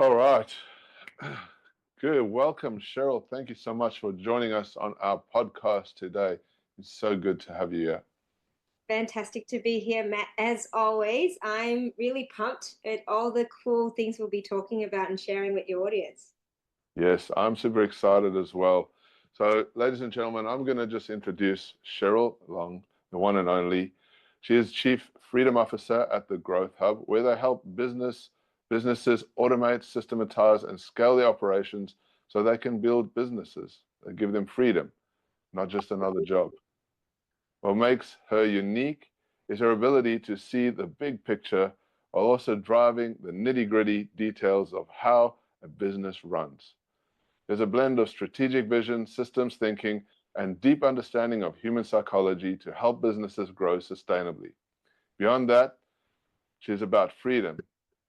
All right. Good. Welcome, Cheryl. Thank you so much for joining us on our podcast today. It's so good to have you here. Fantastic to be here, Matt. As always, I'm really pumped at all the cool things we'll be talking about and sharing with your audience. Yes, I'm super excited as well. So, ladies and gentlemen, I'm going to just introduce Cheryl Leong, the one and only. She is Chief Freedom Officer at the Growth Hub, where they help businesses automate, systematize, and scale their operations so they can build businesses. They give them freedom, not just another job. What makes her unique is her ability to see the big picture while also driving the nitty-gritty details of how a business runs. There's a blend of strategic vision, systems thinking, and deep understanding of human psychology to help businesses grow sustainably. Beyond that, she's about freedom.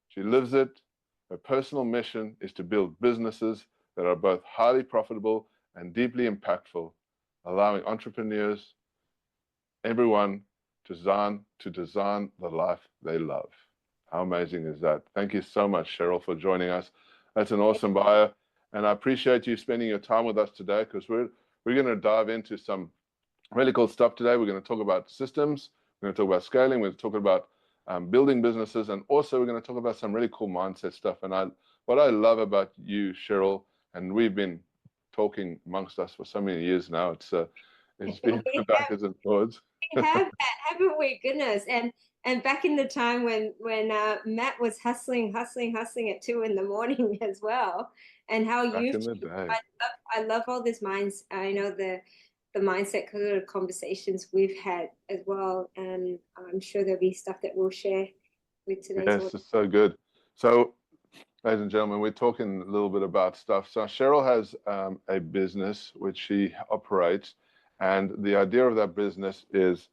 She lives it. Her personal mission is to build businesses that are both highly profitable and deeply impactful, allowing entrepreneurs, everyone, to design the life they love. How amazing is that? Thank you so much, Cheryl, for joining us. That's an awesome bio. And I appreciate you spending your time with us today because we're going to dive into some really cool stuff today. We're going to talk about systems. We're going to talk about scaling. We're going to talk about building businesses. And also we're going to talk about some really cool mindset stuff. And what I love about you, Cheryl, and we've been talking amongst us for so many years now. It's been We backwards and forwards. have that, haven't we? Goodness. And back in the time when Matt was hustling at 2 in the morning as well, and how Back you've in the day. I love all this minds. I know the mindset kind of conversations we've had as well, and I'm sure there'll be stuff that we'll share with today's Yes, audience. it's so good. So, ladies and gentlemen, we're talking a little bit about stuff. So, Cheryl has a business which she operates, and the idea of that business is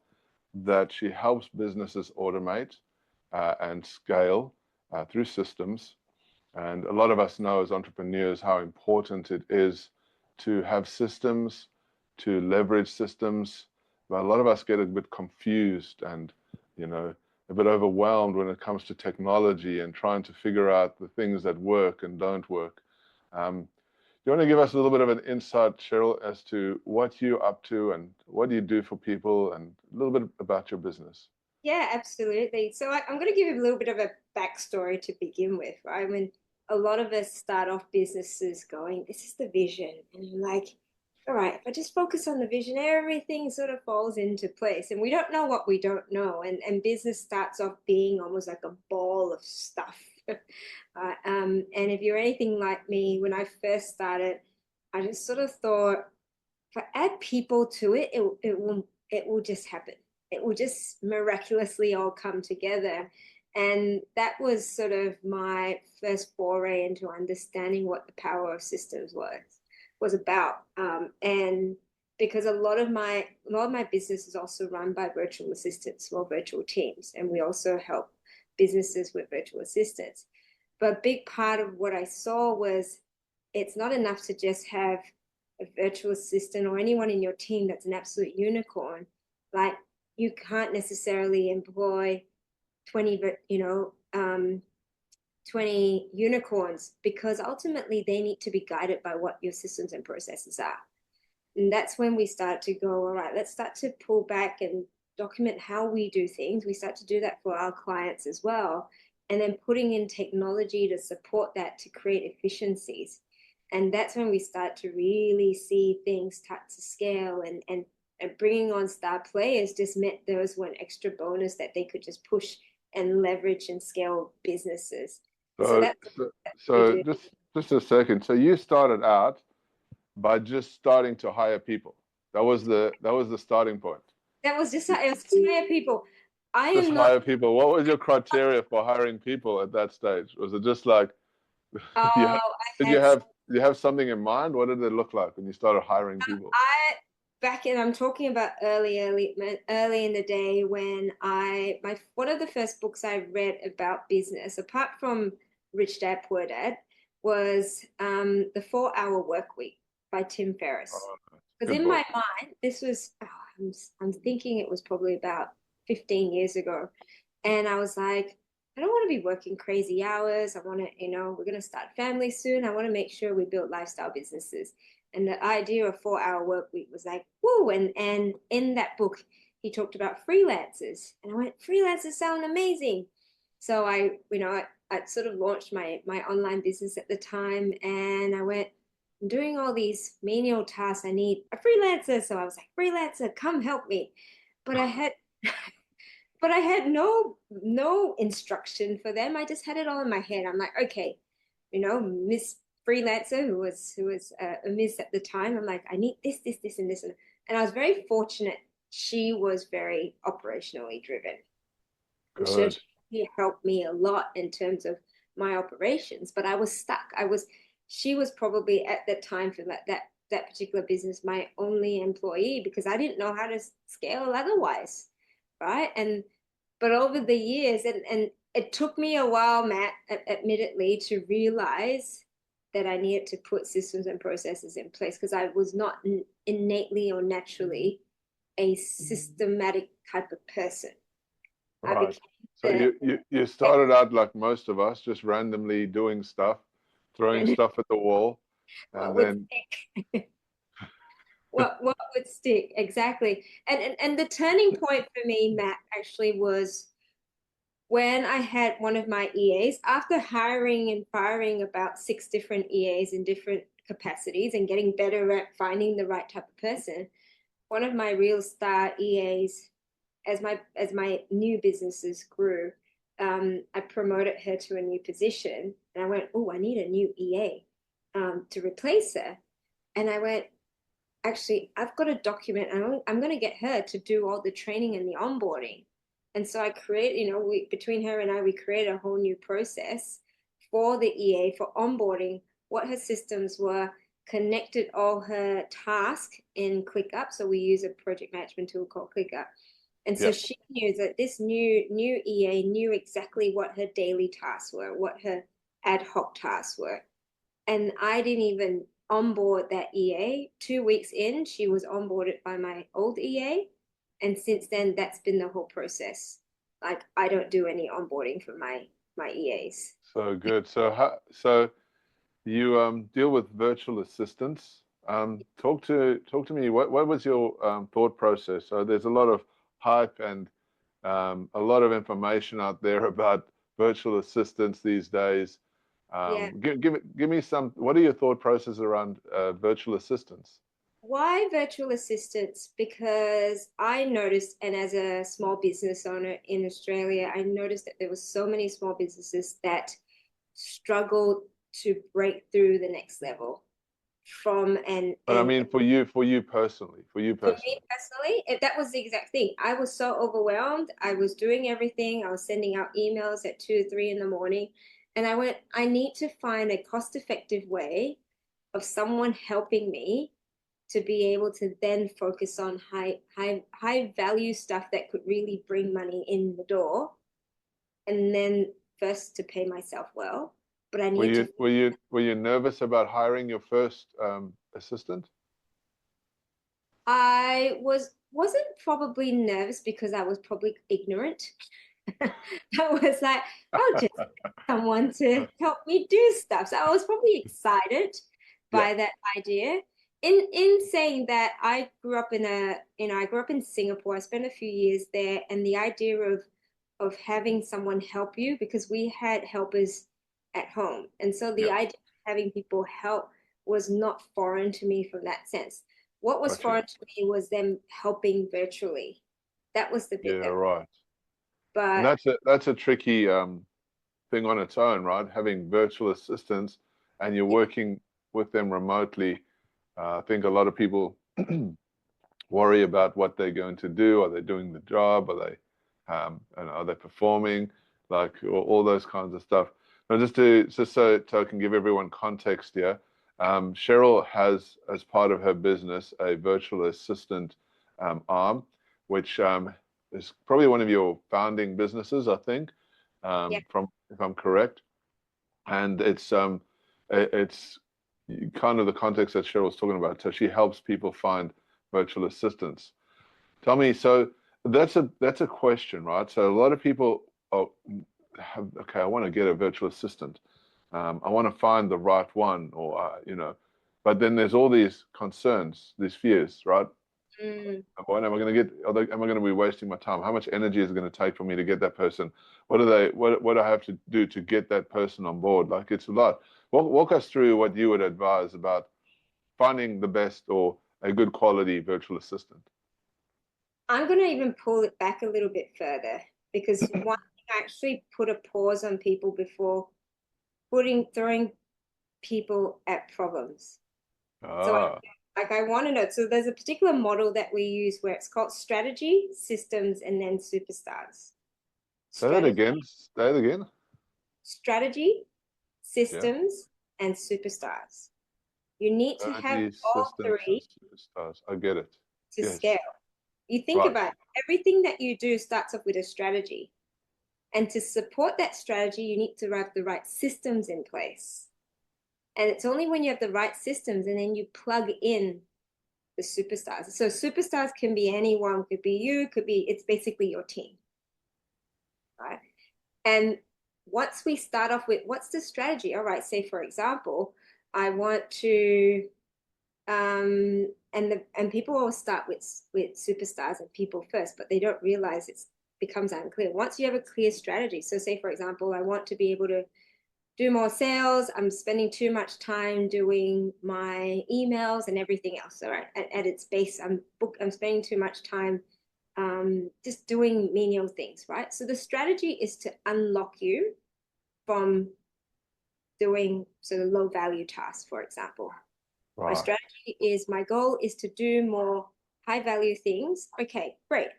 that she helps businesses automate and scale through systems. And a lot of us know as entrepreneurs how important it is to have systems, to leverage systems. But a lot of us get a bit confused and, you know, a bit overwhelmed when it comes to technology and trying to figure out the things that work and don't work. Do you want to give us a little bit of an insight, Cheryl, as to what you're up to and what do you do for people and a little bit about your business? Yeah, absolutely. So I'm going to give you a little bit of a backstory to begin with, right? When a lot of us start off businesses going, this is the vision. And you're like, all right, if I just focus on the vision, everything sort of falls into place. And we don't know what we don't know. And business starts off being almost like a ball of stuff. And if you're anything like me, when I first started, I just sort of thought, if I add people to it, it will just happen. It will just miraculously all come together. And that was sort of my first foray into understanding what the power of systems was about. And because a lot of my business is also run by virtual assistants or virtual teams, and we also help businesses with virtual assistants. But a big part of what I saw was it's not enough to just have a virtual assistant or anyone in your team that's an absolute unicorn. Like, you can't necessarily employ 20 20 unicorns, because ultimately they need to be guided by what your systems and processes are. And that's when we start to go, all right, let's start to pull back and document how we do things. We start to do that for our clients as well, and then putting in technology to support that to create efficiencies. And that's when we start to really see things start to scale, and bringing on star players just meant there was one extra bonus that they could just push and leverage and scale businesses. So So, that's so, what we so do. just a second. So you started out by just starting to hire people. That was the starting point. That was just it was to hire people. I Just am not. hire people. What was your criteria for hiring people at that stage? Was it just like you Oh, have, I did you had. have something in mind? What did it look like when you started hiring people? I back in. I'm talking about early in the day when my one of the first books I read about business, apart from Rich Dad Poor Dad, was The 4 Hour Work Week by Tim Ferriss. Oh, Because good in my book. mind, this was, I'm thinking it was probably about 15 years ago. And I was like, I don't want to be working crazy hours. I want to, we're going to start family soon. I want to make sure we build lifestyle businesses. And the idea of 4 hour work week was like, whoa. And in that book, he talked about freelancers. And I went, freelancers sound amazing. So I sort of launched my online business at the time, and I went, I'm doing all these menial tasks. I need a freelancer. So I was like, freelancer, come help me. But I had but I had no instruction for them. I just had it all in my head. I'm like, okay, Miss Freelancer, who was a miss at the time. I'm like, I need this, and this, and I was very fortunate. She was very operationally driven, and so Good. she helped me a lot in terms of my operations. But I was stuck. She was probably at that time for that particular business my only employee, because I didn't know how to scale otherwise, right? But over the years, and it took me a while, Matt, admittedly, to realize that I needed to put systems and processes in place, because I was not innately or naturally a systematic type of person. I Right. became So you started out like most of us, just randomly doing stuff, throwing stuff at the wall, and what would then stick. What would stick exactly. And the turning point for me, Matt, actually was when I had one of my EAs, after hiring and firing about 6 different EAs in different capacities and getting better at finding the right type of person. One of my real star EAs, as my new businesses grew, I promoted her to a new position, and I went, oh, I need a new EA to replace her. And I went, actually, I've got a document. I'm going to get her to do all the training and the onboarding. And so I create, between her and I, we created a whole new process for the EA for onboarding, what her systems were, connected all her tasks in ClickUp. So we use a project management tool called ClickUp. And so yeah. she knew that this new EA knew exactly what her daily tasks were, what her ad hoc tasks were. And I didn't even onboard that EA. 2 weeks in, she was onboarded by my old EA. And since then, that's been the whole process. Like, I don't do any onboarding for my EAs. So good. So you deal with virtual assistants. Talk to me. What was your thought process? So there's a lot of hype and a lot of information out there about virtual assistants these days. Yeah. Give me some. What are your thought processes around virtual assistants? Why virtual assistants? Because I noticed, and as a small business owner in Australia, I noticed that there were so many small businesses that struggled to break through the next level from But I and mean, for you for me personally. personally, that was the exact thing. I was so overwhelmed. I was doing everything. I was sending out emails at 2 or 3 in the morning. And I went, I need to find a cost-effective way of someone helping me to be able to then focus on high value stuff that could really bring money in the door. And then first to pay myself well. But I Were need to you were you were you nervous about hiring your first assistant? I wasn't probably nervous because I was probably ignorant. I was like, I'll just get someone to help me do stuff. So I was probably excited Yeah. by that idea. In saying that, I grew up in Singapore. I spent a few years there, and the idea of having someone help you, because we had helpers at home. And so the Yeah. idea of having people help was not foreign to me from that sense. What was Gotcha. foreign to me was them helping virtually. That was the bit Yeah. that, Right. And but that's a tricky thing on its own, right? Having virtual assistants and you're yeah, working with them remotely. I think a lot of people worry about what they're going to do. Are they doing the job? And are they performing? Like all those kinds of stuff. Now, just so I can give everyone context here, Cheryl has, as part of her business, a virtual assistant arm, which is probably one of your founding businesses, I think, yeah, from if I'm correct. And it's kind of the context that Cheryl's talking about. So she helps people find virtual assistants. Tell me, so that's a question, right? So a lot of people okay, I want to get a virtual assistant. I want to find the right one, or but then there's all these concerns, these fears, right? Mm. What am I going to get? Am I going to be wasting my time? How much energy is it going to take for me to get that person? What do I have to do to get that person on board? Like, it's a lot. Walk us through what you would advise about finding the best or a good quality virtual assistant. I'm going to even pull it back a little bit further because one thing I actually put a pause on people before throwing people at problems. So Ah, I want to know. So there's a particular model that we use where it's called strategy, systems, and then superstars. say that Strategy, again. Say it again. strategy, Yeah. systems, and superstars. You need to have Strategy, all systems, and three superstars. I get it. to scale. Yes. You think Right. about it, everything that you do starts off with a strategy. And to support that strategy, you need to have the right systems in place. And it's only when you have the right systems and then you plug in the superstars. So superstars can be anyone, could be you, it's basically your team, right? And once we start off with what's the strategy? All right, say for example, I want to and people always start with superstars and people first, but they don't realize it becomes unclear. Once you have a clear strategy, so say for example, I want to be able to do more sales. I'm spending too much time doing my emails and everything else. All right, at its base, I'm spending too much time just doing menial things, right? So the strategy is to unlock you from doing sort of low value tasks, for example. My Right. strategy is my goal is to do more high value things. Okay, great.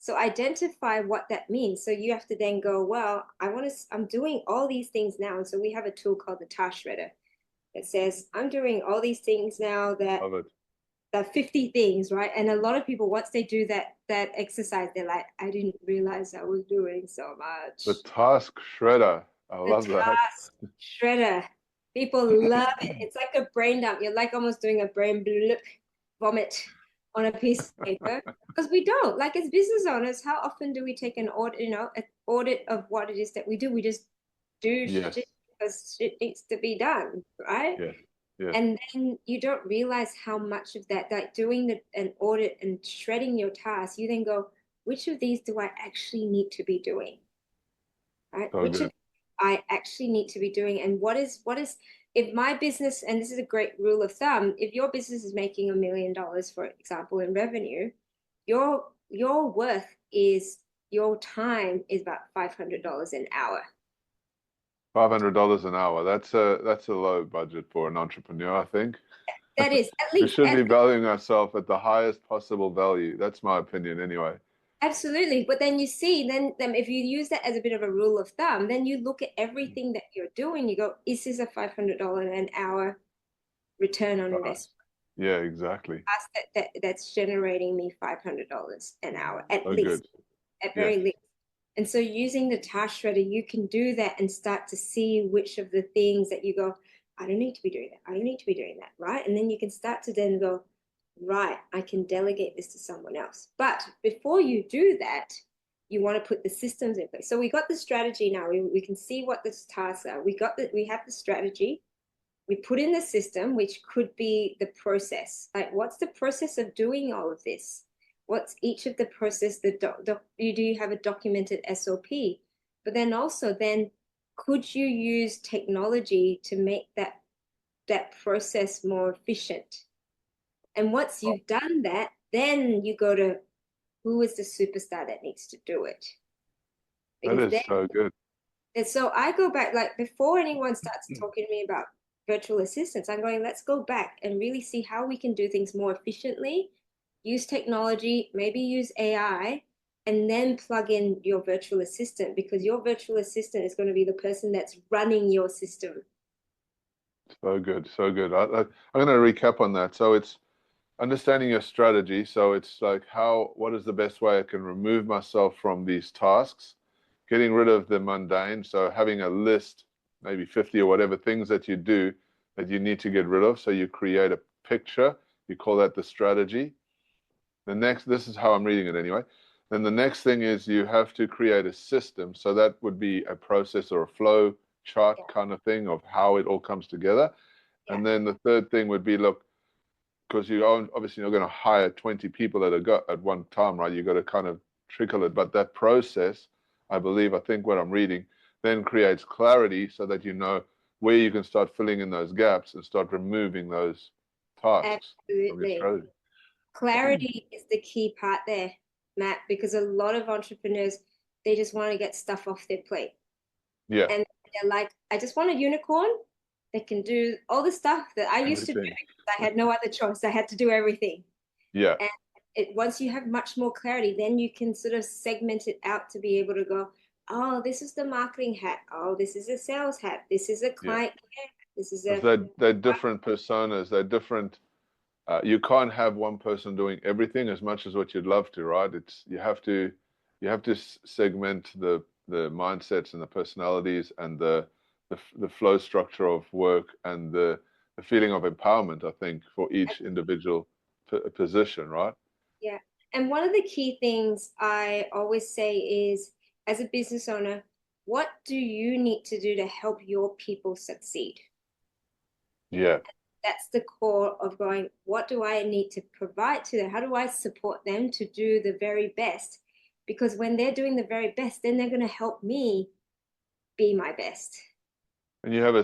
So identify what that means. So you have to then go, well, I'm doing all these things now. And so we have a tool called the task shredder that says, I'm doing all these things now Love it. that 50 things, right? And a lot of people, once they do that exercise, they're like, I didn't realize I was doing so The much. task shredder. I The love that. task shredder. People love it. It's like a brain dump. You're like almost doing a brain blip vomit on a piece of paper. Because we don't. Like as business owners, how often do we take an audit, an audit of what it is that we do? We just do Yes. shit because shit needs to be done, right? Yes. Yes. And then you don't realize how much of that, like doing an audit and shredding your tasks, you then go, which of these do I actually need to be doing? Right? So Which of good. I actually need to be doing, and what is if my business, and this is a great rule of thumb, if your business is making $1 million, for example, in revenue, your worth is your time is about $500 an hour. $500 an hour. That's a low budget for an entrepreneur, I think. That is at We least should be valuing ourselves at the highest possible value. That's my opinion anyway. absolutely. But then you see, then if you use that as a bit of a rule of thumb, then you look at everything that you're doing. You go, is this a $500 an hour return on Right. investment? Yeah, exactly. That's generating me $500 an hour at So least, good. at Yes. very least. And so using the task shredder, you can do that and start to see which of the things that you go, I don't need to be doing that. I don't need to be doing that, right? And then you can start to then go, right, I can delegate this to someone else. But before you do that, you want to put the systems in place. So we got the strategy now. We can see what the tasks are. We have the strategy. We put in the system, which could be the process. Like, what's the process of doing all of this? What's each of the process? You do have a documented SOP, but then also, then could you use technology to make that process more efficient? And once you've done that, then you go to who is the superstar that needs to do it? That Because is then so good. And so I go back, like before anyone starts talking to me about virtual assistants, I'm going, let's go back and really see how we can do things more efficiently, use technology, maybe use AI, and then plug in your virtual assistant because your virtual assistant is going to be the person that's running your system. So good. So good. I'm going to recap on that. So it's understanding your strategy. So it's like what is the best way I can remove myself from these tasks, getting rid of the mundane. So having a list, maybe 50 or whatever things that you do that you need to get rid of. So you create a picture. You call that the strategy. This is how I'm reading it anyway. Then the next thing is you have to create a system. So that would be a process or a flow chart Yeah. kind of thing of how it all comes together. Yeah. And then the third thing would be, look, because you are obviously not going to hire 20 people at one time, right? You got to kind of trickle it. But that process, I think what I'm reading, then creates clarity so that you know where you can start filling in those gaps and start removing those tasks from your Absolutely. strategy. Clarity is the key part there, Matt, because a lot of entrepreneurs, they just want to get stuff off their plate. Yeah. And they're like, I just want a unicorn that can do all the stuff that I used to do Everything. because I had no other choice. I had to do everything. Yeah. And once you have much more clarity, then you can sort of segment it out to be able to go, oh, this is the marketing hat. Oh, this is a sales hat. This is a Yeah. client care. This is Because a they're different personas. They're different. You can't have one person doing everything as much as what you'd love to, right? You have to segment the mindsets and the personalities and the flow structure of work and the feeling of empowerment, I think, for each individual position, right? Yeah. And one of the key things I always say is, as a business owner, what do you need to do to help your people succeed? Yeah. That's the core of going, what do I need to provide to them? How do I support them to do the very best? Because when they're doing the very best, then they're going to help me be my best. And you have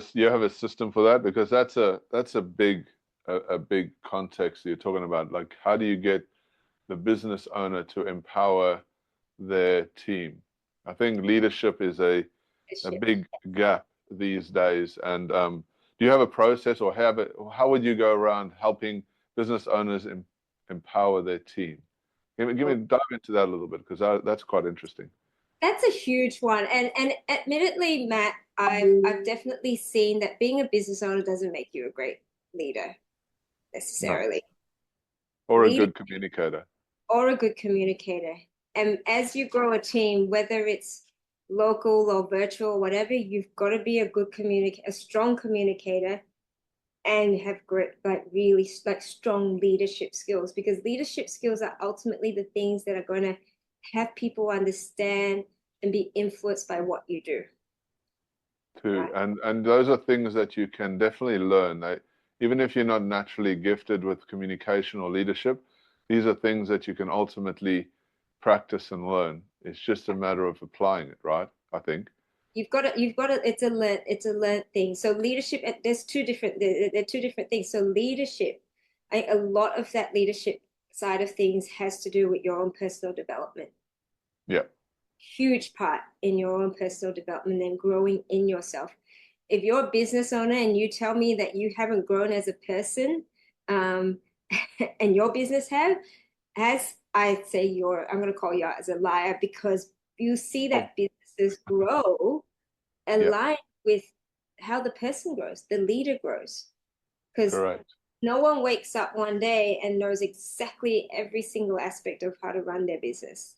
a system for that, because that's a big context you're talking about. Like, how do you get the business owner to empower their team? I think leadership is a big gap these days. And do you have a process, or how would you go around helping business owners empower their team? Give me dive into that a little bit, because that's quite interesting. That's a huge one. And admittedly, Matt, I've definitely seen that being a business owner doesn't make you a great leader No, necessarily. or a Leading good communicator. or a good communicator. And as you grow a team, whether it's local or virtual, or whatever, you've got to be a good a strong communicator, and have great, like really like strong leadership skills, because leadership skills are ultimately the things that are going to have people understand and be influenced by what you do. Too. Right? And those are things that you can definitely learn. Even if you're not naturally gifted with communication or leadership, these are things that you can ultimately practice and learn. It's just a matter of applying it, right? I think. It's a learned thing. So leadership, there's they're two different things. So leadership, a lot of that leadership side of things has to do with your own personal development. Yeah. Huge part in your own personal development and growing in yourself. If you're a business owner and you tell me that you haven't grown as a person, um, and your business has, I'd say I'm going to call you out as a liar, because you see Oh, that businesses grow yeah. aligned with how the person grows, the leader grows. Because Correct. no one wakes up one day and knows exactly every single aspect of how to run their business,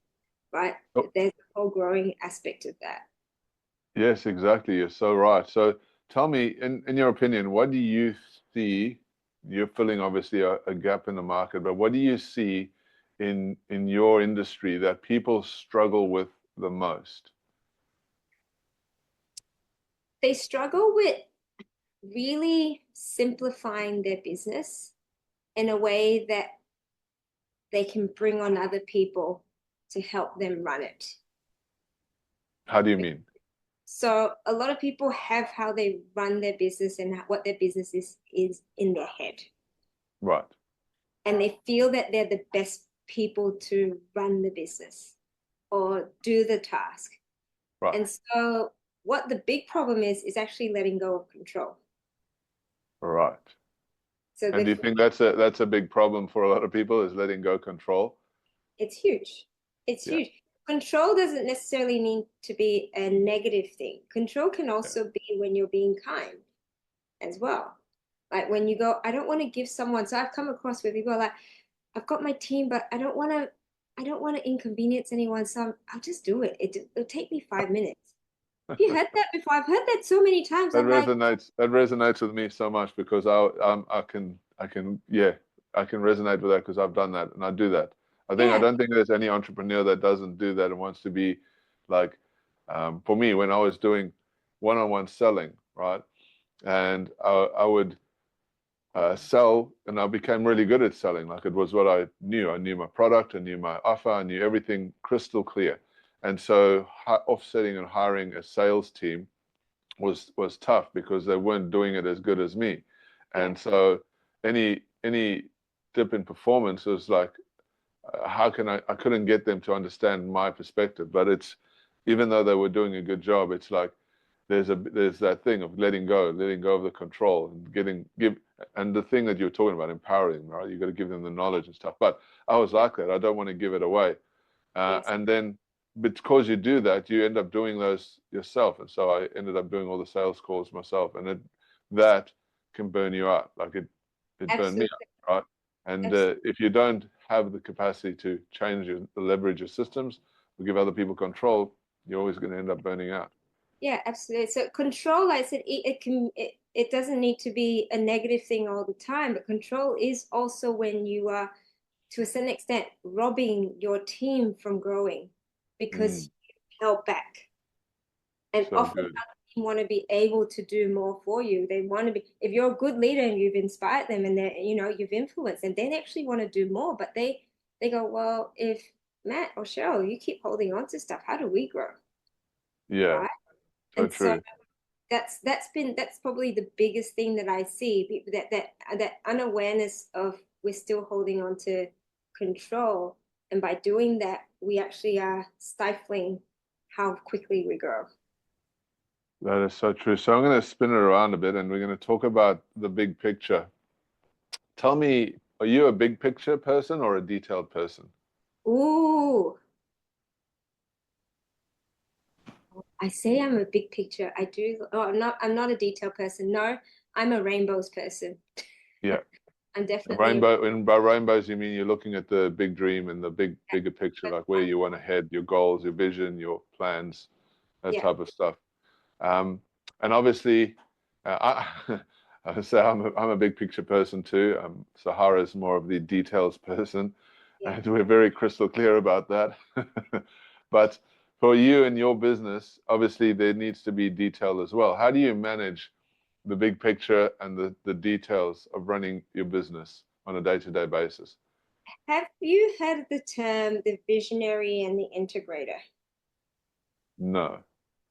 right? Oh, There's a whole growing aspect of that. yes, exactly. You're so right. So tell me, in your opinion, what do you see? You're filling obviously a gap in the market, but what do you see in your industry that people struggle with the most? They struggle with really simplifying their business in a way that they can bring on other people to help them run it. How do you mean? So a lot of people have how they run their business and what their business is in their head. Right. And they feel that they're the best people to run the business or do the task. Right. And so what the big problem is actually letting go of control. Right. So And do you think that's a big problem for a lot of people, is letting go control? it's huge. It's Yeah. huge. Control doesn't necessarily mean to be a negative thing. Control can Yeah. also be when you're being kind as well. Like when you go, I don't want to give someone. So I've come across where people are like, I've got my team, but I don't want to inconvenience anyone. So I'll just do it. It'll take me 5 minutes. Have you heard that before? I've heard that so many times. That I'm like, resonates. That resonates with me so much, because I can yeah, I can resonate with that, because I've done that and I do that. I Yeah. don't think there's any entrepreneur that doesn't do that and wants to be like, for me, when I was doing one-on-one selling, right? And I would sell, and I became really good at selling. Like it was what I knew. I knew my product, I knew my offer, I knew everything crystal clear. And so offsetting and hiring a sales team was tough because they weren't doing it as good as me. Yeah. And so any dip in performance was like, how can I couldn't get them to understand my perspective. But it's, even though they were doing a good job, it's like there's that thing of letting go of the control and and the thing that you're talking about, empowering them, right? You got to give them the knowledge and stuff. But I was like that. I don't want to give it away. Yes. And then because you do that, you end up doing those yourself. And so I ended up doing all the sales calls myself, and that can burn you out. Like it burned me Absolutely. out, right? And Absolutely. if you don't have the capacity to leverage your systems, or give other people control, you're always going to end up burning out. Yeah, absolutely. So control, like I said, it doesn't need to be a negative thing all the time, but control is also when you are, to a certain extent, robbing your team from growing because Mm, you held back. And so often good. other team want to be able to do more for you. They want to be, if you're a good leader and you've inspired them and they, you've influenced them, they actually want to do more. But they go, well, if Matt or Cheryl, you keep holding on to stuff, how do we grow? Yeah, Right. so And so true. that's probably the biggest thing that I see, that unawareness of we're still holding on to control, and by doing that we actually are stifling how quickly we grow. That is so true. So I'm going to spin it around a bit, and we're going to talk about the big picture. Tell me, are you a big picture person or a detailed person? Ooh, I say I'm a big picture. I do. Oh, I'm not a detail person. No, I'm a rainbows person. Yeah. I'm definitely a Rainbow, and by rainbows, you mean you're looking at the big dream and the bigger picture, like where you want to head, your goals, your vision, your plans, that yeah, type of stuff. And obviously, I would say I'm a big picture person too. Sahara's more of the details person, yeah. and we're very crystal clear about that. But for you and your business, obviously there needs to be detail as well. How do you manage the big picture and the details of running your business on a day-to-day basis? Have you heard of the term the visionary and the integrator? No.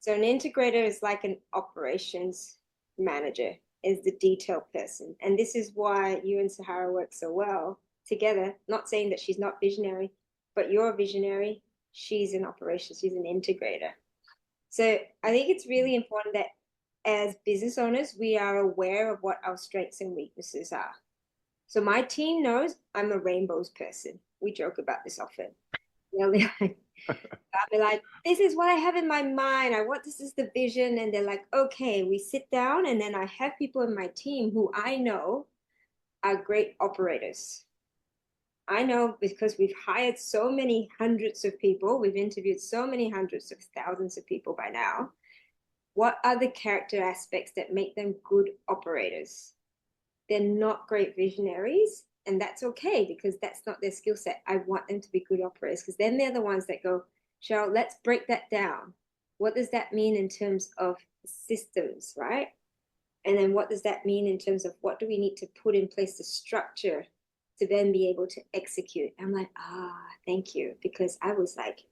So an integrator is like an operations manager, is the detail person. And this is why you and Sahara work so well together. Not saying that she's not visionary, but you're a visionary, she's an operations, she's an integrator. So I think it's really important that as business owners, we are aware of what our strengths and weaknesses are. So my team knows I'm a rainbows person. We joke about this often. They'll be like, I'll be like, this is what I have in my mind. I want this is the vision. And they're like, okay, we sit down and then I have people in my team who I know are great operators. I know because we've hired so many hundreds of people, we've interviewed so many hundreds of thousands of people by now. What are the character aspects that make them good operators? They're not great visionaries, and that's okay because that's not their skill set. I want them to be good operators because then they're the ones that go, Cheryl, let's break that down. What does that mean in terms of systems, right? And then what does that mean in terms of what do we need to put in place, the structure to then be able to execute? I'm like, thank you, because I was like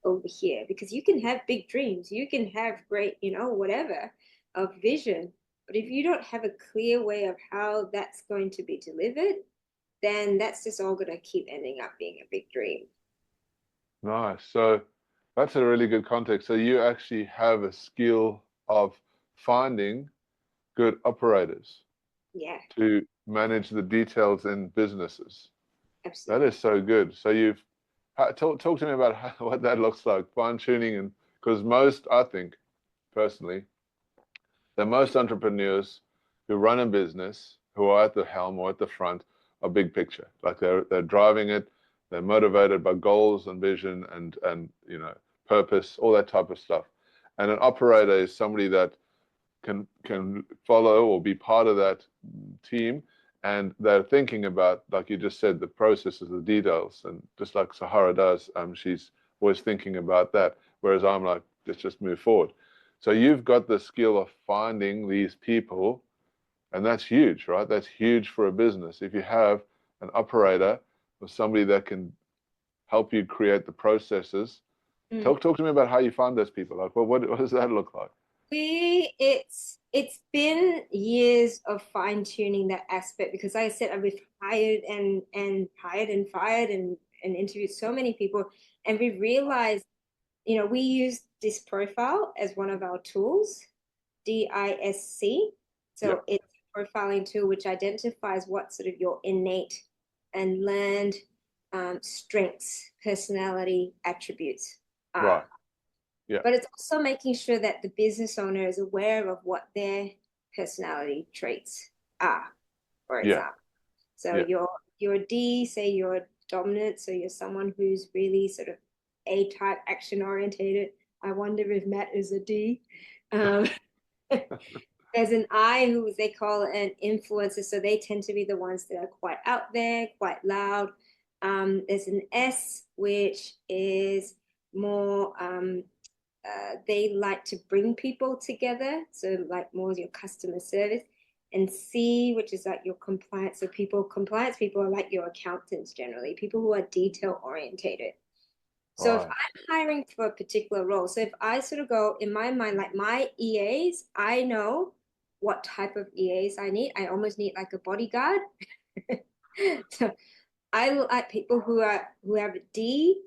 over here. Because you can have big dreams, you can have great, whatever of vision, but if you don't have a clear way of how that's going to be delivered, then that's just all going to keep ending up being a big dream. Nice. So that's a really good context. So you actually have a skill of finding good operators Yeah, to manage the details in businesses. That absolutely. is so good. So talk to me about what that looks like, fine tuning, and because I think personally, that most entrepreneurs who run a business, who are at the helm or at the front, are big picture. Like they're driving it, they're motivated by goals and vision and purpose, all that type of stuff. And an operator is somebody that can follow or be part of that team and they're thinking about, like you just said, the processes, the details, and just like Sahara does, she's always thinking about that, whereas I'm like, let's just move forward. So you've got the skill of finding these people, and that's huge, right? That's huge for a business. If you have an operator or somebody that can help you create the processes. Mm. Talk to me about how you find those people. Like, what does that look like? It's been years of fine tuning that aspect because, like I said, we've hired and hired and fired and interviewed so many people, and we realized, we use this profile as one of our tools, DISC. Yeah, So it's a profiling tool which identifies what sort of your innate and learned strengths, personality attributes right. are. Yeah, But it's also making sure that the business owner is aware of what their personality traits are, for yeah, example. So yeah. you're a D, say you're dominant, so you're someone who's really sort of A type, action orientated. I wonder if Matt is a D. Um, there's an I who they call an influencer, so they tend to be the ones that are quite out there, quite loud. There's an S, which is more they like to bring people together, so like more your customer service. And C, which is like your compliance. So compliance people are like your accountants generally, people who are detail orientated. So if Right. I'm hiring for a particular role, so if I sort of go in my mind, like my EAs, I know what type of EAs I need. I almost need like a bodyguard. So I like people who have a D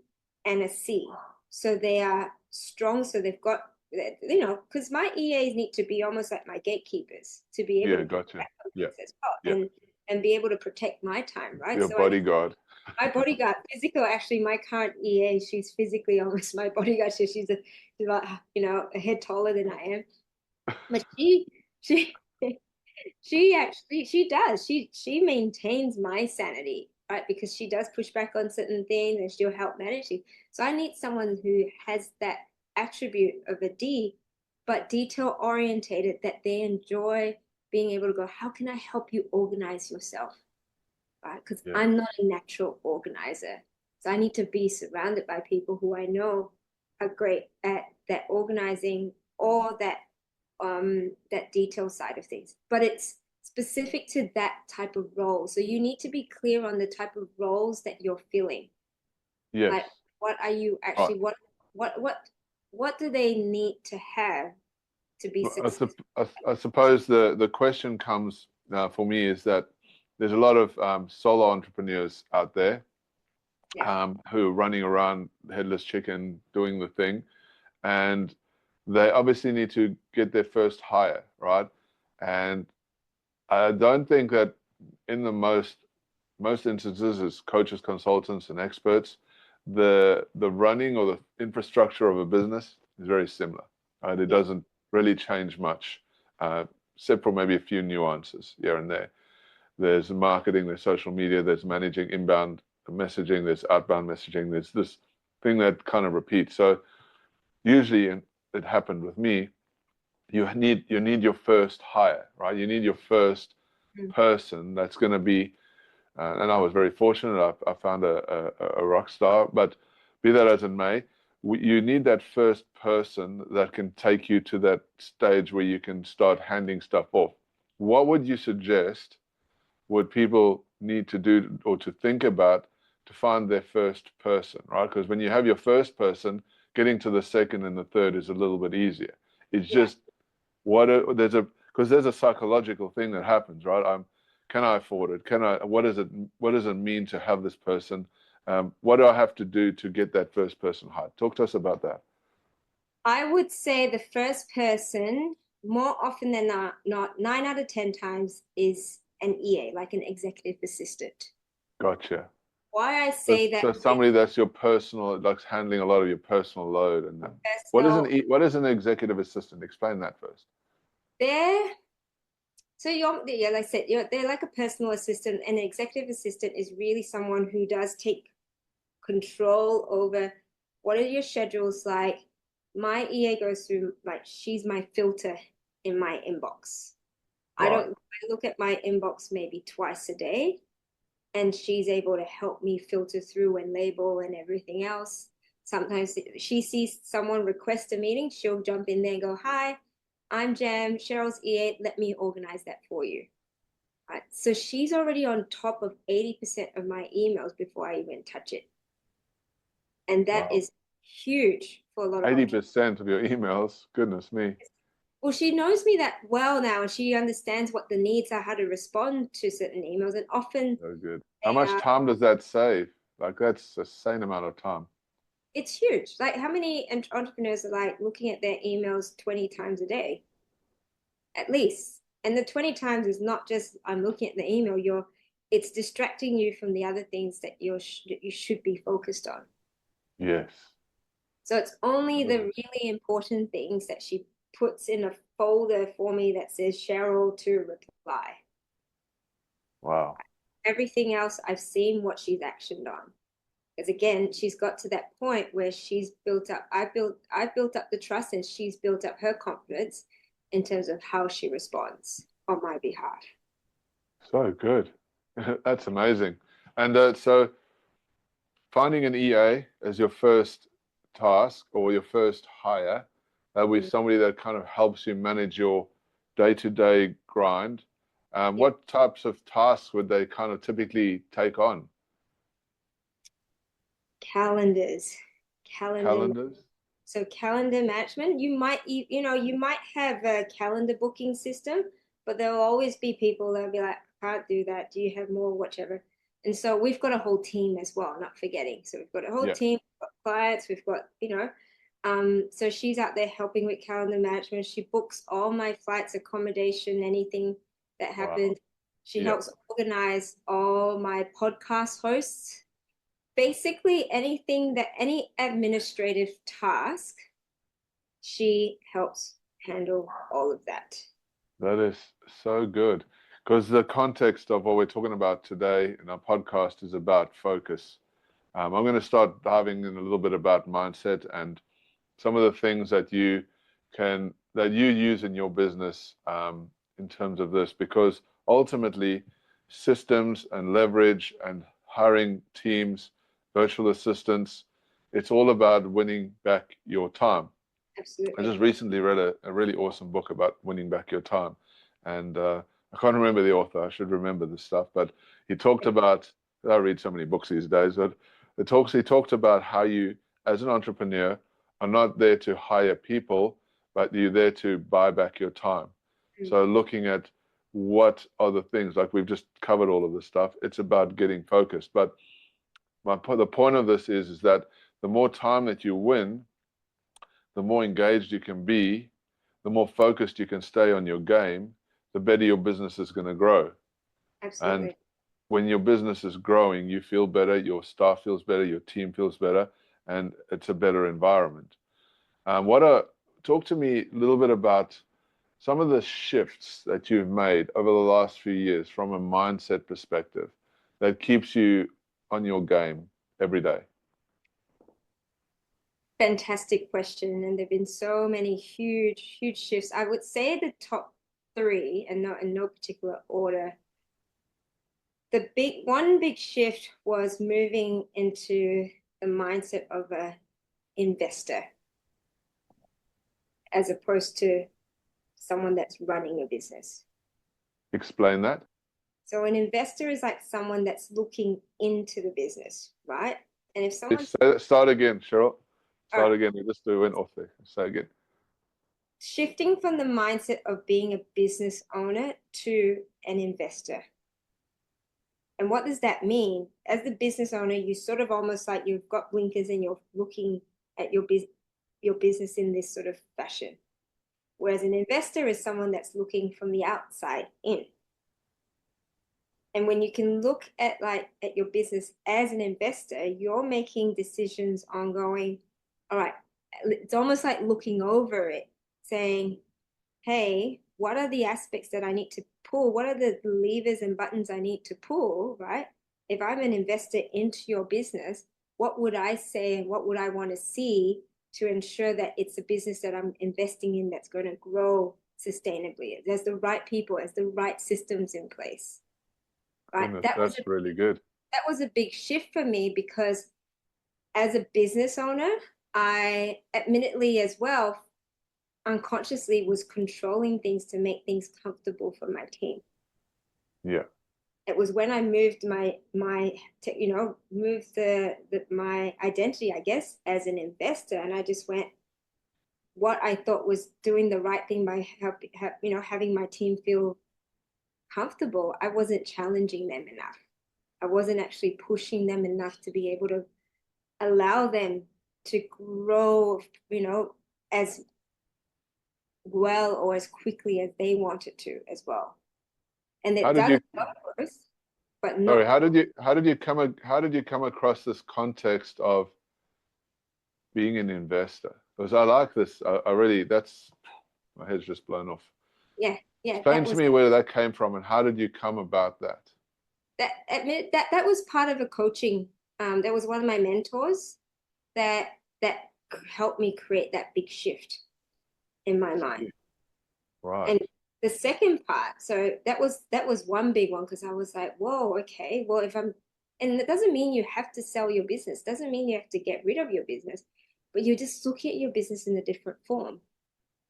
and a C. So they are strong. So they've got, because my EAs need to be almost like my gatekeepers to be able Yeah, to keep gotcha. track of Yeah, things as well, yeah. and be able to protect my time, right? Your So I need bodyguard. my bodyguard, physical. Actually, my current EA, she's physically almost my bodyguard. So she's about, a head taller than I am, but she she does. She maintains my sanity, right? Because she does push back on certain things and she'll help manage it. So I need someone who has that attribute of a D, but detail orientated, that they enjoy being able to go, how can I help you organize yourself? Right? Because Yeah, I'm not a natural organizer. So I need to be surrounded by people who I know are great at that organizing or that detail side of things. But it's specific to that type of role. So you need to be clear on the type of roles that you're filling. yes. Like, what are you Right. actually, what what do they need to have to be successful? I suppose the question comes for me is that there's a lot of solo entrepreneurs out there Yeah. who are running around headless chicken doing the thing, and they obviously need to get their first hire, right? And I don't think that in the most instances as coaches, consultants, and experts, the running or the infrastructure of a business is very similar. Right? It Yeah. doesn't really change much, except for maybe a few nuances here and there. There's marketing, there's social media, there's managing inbound messaging, there's outbound messaging, there's this thing that kind of repeats. So usually, and it happened with me, you need your first hire, right? You need your first Mm. person that's going to be, and I was very fortunate. I found a rock star, but be that as it may, you need that first person that can take you to that stage where you can start handing stuff off. What would you suggest would people need to do or to think about to find their first person, right? Because when you have your first person, getting to the second and the third is a little bit easier. It's Yeah. just there's a psychological thing that happens, right? Can I afford it? What does it mean to have this person? What do I have to do to get that first person hired? Talk to us about that. I would say the first person, more often than not, 9 out of 10 times, is an EA, like an executive assistant. Gotcha. Why I So, say that so is somebody that's your personal, like handling a lot of your personal load, and personal. what is an executive assistant? Explain that first. They're so yeah, like I said, they're like a personal assistant. And an executive assistant is really someone who does take control over what are your schedules like. My EA goes through, like, she's my filter in my inbox. Wow. I look at my inbox maybe twice a day, and she's able to help me filter through and label and everything else. Sometimes she sees someone request a meeting, she'll jump in there and go, "Hi, I'm Jam, Cheryl's EA, let me organize that for you." Right? So she's already on top of 80% of my emails before I even touch it. And that Wow. is huge for a lot of entrepreneurs. 80% of your emails. Goodness me. Well, she knows me that well now, and she understands what the needs are, how to respond to certain emails. And often So good. How they much are, time does that save? Like that's a insane amount of time. it's huge. Like, how many entrepreneurs are like looking at their emails 20 times a day, at least? And the 20 times is not just I'm looking at the email, it's distracting you from the other things that you should be focused on. Yes. So it's only the Love it. really important things that she puts in a folder for me that says Cheryl to reply. Wow. Everything else, I've seen what she's actioned on. Because again, she's got to that point where she's built up, I've built up the trust, and she's built up her confidence in terms of how she responds on my behalf. So good. That's amazing. And so finding an EA as your first task or your first hire, that was Mm. somebody that kind of helps you manage your day-to-day grind. Yeah. What types of tasks would they kind of typically take on? Calendars. Calendar. Calendars? So calendar management, you might have a calendar booking system, but there will always be people that'll be like, "I can't do that. Do you have more, whichever?" And so we've got a whole team as well, not forgetting. So we've got a whole Yeah. team, we've got clients, we've got, so she's out there helping with calendar management. She books all my flights, accommodation, anything that Wow. happens. She Yeah. helps organize all my podcast hosts, basically any administrative task, she helps handle all of that. That is so good. Because the context of what we're talking about today in our podcast is about focus. I'm going to start diving in a little bit about mindset and some of the things that you use in your business in terms of this, because ultimately systems and leverage and hiring teams, virtual assistants, it's all about winning back your time. I Absolutely. just recently read a really awesome book about winning back your time, and I can't remember the author. I should remember this stuff, but he talked about. I read so many books these days, but he talked about how you, as an entrepreneur, are not there to hire people, but you're there to buy back your time. Mm. So looking at what are the things, like we've just covered all of this stuff. It's about getting focused. But the point of this is that the more time that you win, the more engaged you can be, the more focused you can stay on your game, the better your business is going to grow. And Absolutely. when your business is growing, you feel better, your staff feels better, your team feels better, and it's a better environment. Talk to me a little bit about some of the shifts that you've made over the last few years from a mindset perspective that keeps you on your game every day. Fantastic question. And there've been so many huge, huge shifts. I would say the top three, and not in no particular order. The one big shift was moving into the mindset of a investor as opposed to someone that's running a business. Explain that. So an investor is like someone that's looking into the business, right? And if someone's Start again, Cheryl. all right, Start again. We just went off there. Say again. shifting from the mindset of being a business owner to an investor. And what does that mean? As the business owner, you sort of almost like you've got blinkers and you're looking at your business in this sort of fashion. Whereas an investor is someone that's looking from the outside in. And when you can look at your business as an investor, you're making decisions on going, all right, it's almost like looking over it, saying, hey, what are the aspects that I need to pull? What are the levers and buttons I need to pull, right? If I'm an investor into your business, what would I say and what would I want to see to ensure that it's a business that I'm investing in that's going to grow sustainably. There's the right people, there's the right systems in place. Right. Goodness, that's really good. That was a big shift for me because as a business owner, I admittedly as well unconsciously was controlling things to make things comfortable for my team. Yeah. It was when I moved moved my identity, I guess, as an investor, and I just went what I thought was doing the right thing by having my team feel comfortable. I wasn't challenging them enough. I wasn't actually pushing them enough to be able to allow them to grow, as well or as quickly as they wanted to as well. And How it did does you, growth, but sorry, not. how did you come across this context of being an investor? Because I like this. I really, that's, my head's just blown off. Yeah, yeah. Explain to me where that came from and how did you come about that? That was part of a coaching. That was one of my mentors that helped me create that big shift in my mind. Right. And the second part, so that was one big one because I was like, whoa, okay, well, and it doesn't mean you have to sell your business, doesn't mean you have to get rid of your business, but you're just looking at your business in a different form.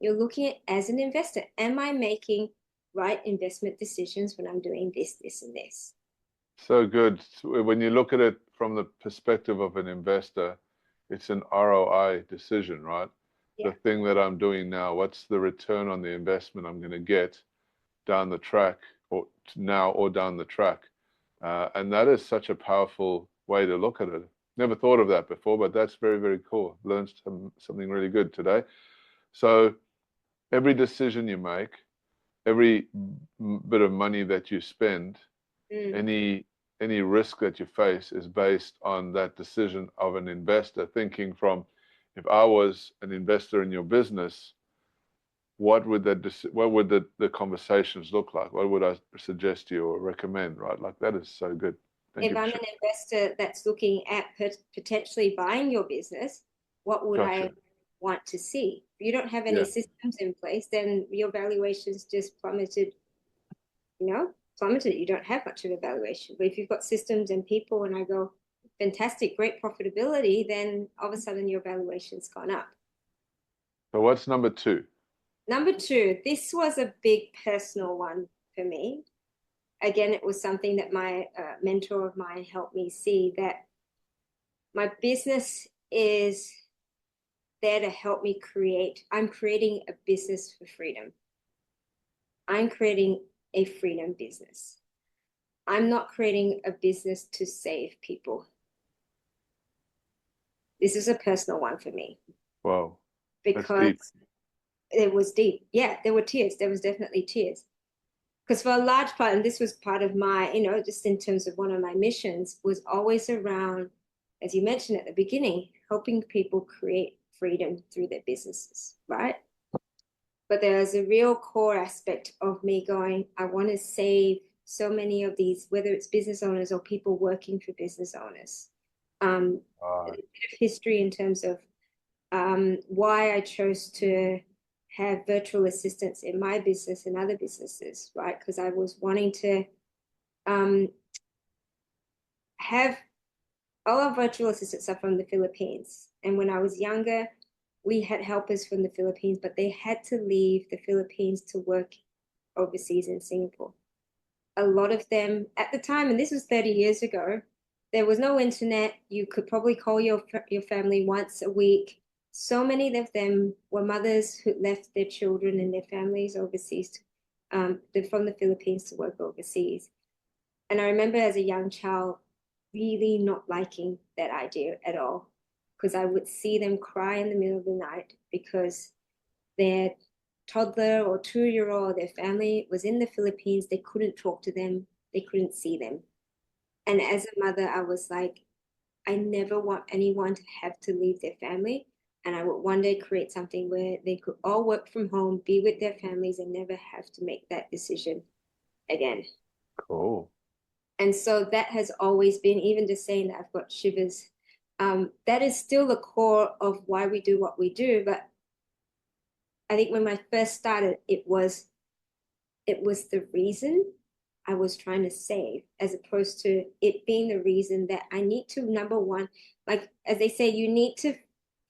You're looking at as an investor, am I making right investment decisions when I'm doing this, this, and this? So good. When you look at it from the perspective of an investor, it's an ROI decision, right? Yeah. The thing that I'm doing now, what's the return on the investment I'm going to get down the track or now or down the track? And that is such a powerful way to look at it. Never thought of that before, but that's very, very cool. Learned something really good today. So every decision you make, every bit of money that you spend, any risk that you face is based on that decision of an investor thinking from, if I was an investor in your business, what would the conversations look like? What would I suggest to you or recommend, right? Like that is so good. Thank If you. I'm an investor that's looking at potentially buying your business, what would I want to see? If you don't have any systems in place, then your valuations just plummeted, plummeted. You don't have much of a valuation. But if you've got systems and people and I go, fantastic, great profitability, then all of a sudden your valuation's gone up. So what's number two? Number two, this was a big personal one for me. Again, it was something that my mentor of mine helped me see, that my business is there to help me I'm creating a business for freedom. I'm creating a freedom business. I'm not creating a business to save people. This is a personal one for me. Wow. Because it was deep. Yeah, there were tears. There was definitely tears. Because for a large part, and this was part of my, just in terms of one of my missions, was always around, as you mentioned at the beginning, helping people create freedom through their businesses, right? But there's a real core aspect of me going, I want to save so many of these, whether it's business owners or people working for business owners. A bit of history in terms of why I chose to have virtual assistants in my business and other businesses, right? Because I was wanting to have all our virtual assistants are from the Philippines. And when I was younger, we had helpers from the Philippines, but they had to leave the Philippines to work overseas in Singapore. A lot of them at the time, and this was 30 years ago, there was no internet. You could probably call your family once a week. So many of them were mothers who left their children and their families overseas. They're from the Philippines to work overseas. And I remember as a young child really not liking that idea at all, because I would see them cry in the middle of the night because their toddler or 2-year-old, their family was in the Philippines. They couldn't talk to them. They couldn't see them. And as a mother, I was like, I never want anyone to have to leave their family. And I would one day create something where they could all work from home, be with their families, and never have to make that decision again. Cool. And so that has always been, even just saying that I've got shivers, that is still the core of why we do what we do. But I think when I first started, it was the reason I was trying to save, as opposed to it being the reason that I need to, number one, like as they say, you need to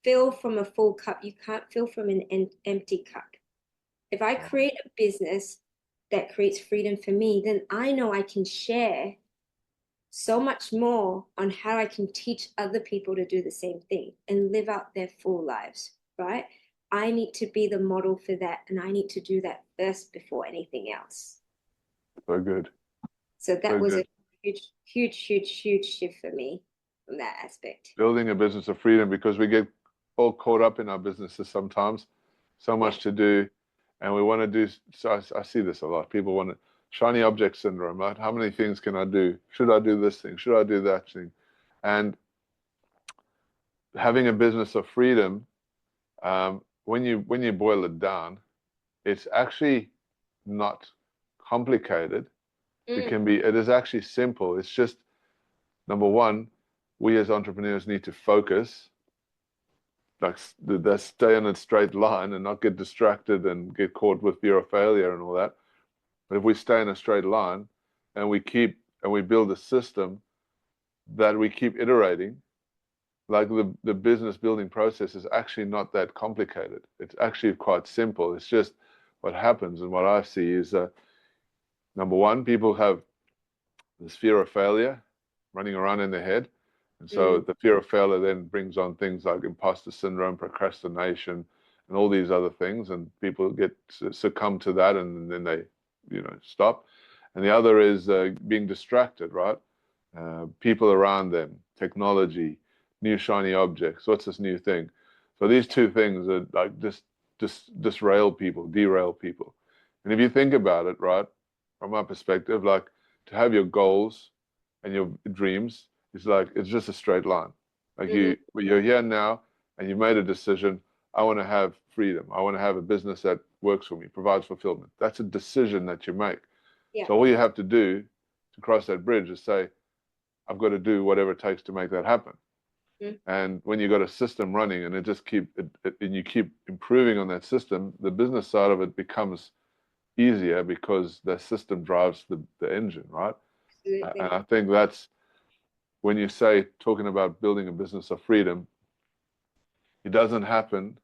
fill from a full cup. You can't fill from an empty cup. If I create a business that creates freedom for me, then I know I can share so much more on how I can teach other people to do the same thing and live out their full lives, right? I need to be the model for that, and I need to do that first before anything else. So good. So that So was a good. huge shift for me from that aspect. Building a business of freedom, because we get all caught up in our businesses sometimes, so Yeah. much to do, and we want to do. So I see this a lot. People want to shiny object syndrome, right? How many things can I do? Should I do this thing? Should I do that thing? And having a business of freedom, when you boil it down, it's actually not complicated. Mm, It is actually simple. It's just, number one, we as entrepreneurs need to focus, like that, stay on a straight line and not get distracted and get caught with fear of failure and all that. But if we stay in a straight line and we build a system that we keep iterating, like the business building process is actually not that complicated. It's actually quite simple. It's just what happens, and what I see is, number one, people have this fear of failure running around in their head. And so mm, the fear of failure then brings on things like imposter syndrome, procrastination, and all these other things. And people get succumb to that, and then they, stop. And the other is being distracted, right? People around them, technology, new shiny objects. What's this new thing? So these two things are like just disrail people, derail people. And if you think about it, right, from my perspective, like to have your goals and your dreams is like it's just a straight line. Like mhm. you're here now and you've made a decision. I want to have freedom. I want to have a business that works for me, provides fulfillment. That's a decision that you make. Yeah. So all you have to do to cross that bridge is say, I've got to do whatever it takes to make that happen. Mm. And when you got a system running and and you keep improving on that system, the business side of it becomes easier because the system drives the engine, right? And Absolutely. I think that's when you say talking about building a business of freedom, it doesn't happen.